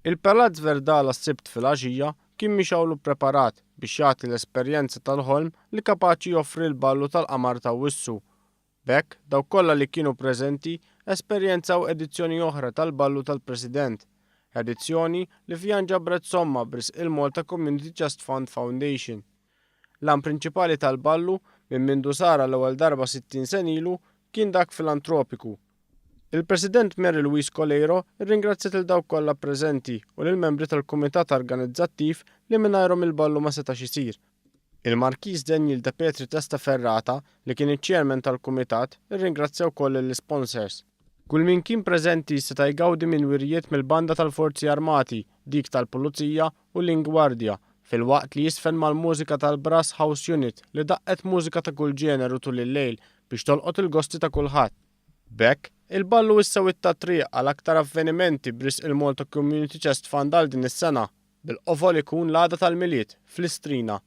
Il-Palazz Verdala s-sibt fil-għaxija kien mixawlu preparat biex jagħti l-esperjenza tal-ħolm li kapaċi joffri l-ballu tal-qamar ta' wissu. B'hekk dawk kollha li kienu preżenti esperjenzaw edizzjoni oħra tal-ballu tal-President, edizzjoni li fiha nġabret somma b'risq il-Malta Community Trust Fund Foundation. L-għan prinċipali tal-ballu minn mindu sara l-ewwel darba 60 sen ilu kien dak filantropiku. Il-President Mary Louise Colero irringrazzjat il dawk kollha preżenti u lill-membri tal-Kumitat Organizzattiv li mingħajrhom il-ballu ma setax isir. Il-Markiż Daniel De Petri Testa Ferrata li kien iċ-Chairman tal-Kumitat irringrazzja wkoll lill-sponsors. Kull min kien preżenti seta' jgawdi minn wirjiet mill-banda tal-Forzi Armati, dik tal-Pulizija u l-Ingwardja, filwaqt li jisfen mal-mużika tal-Brass House Unit li daqqet mużika ta' kull ġeneru tul il-lejl biex tolqot il-gosti ta' kulħadd. B'hekk, il-ballu issa witta triq għal aktar avvenimenti b'risq il-Malta Community Trust Fund għal din is-sena bil-qofol ikun l-għada tal-miliet fl-Istrina.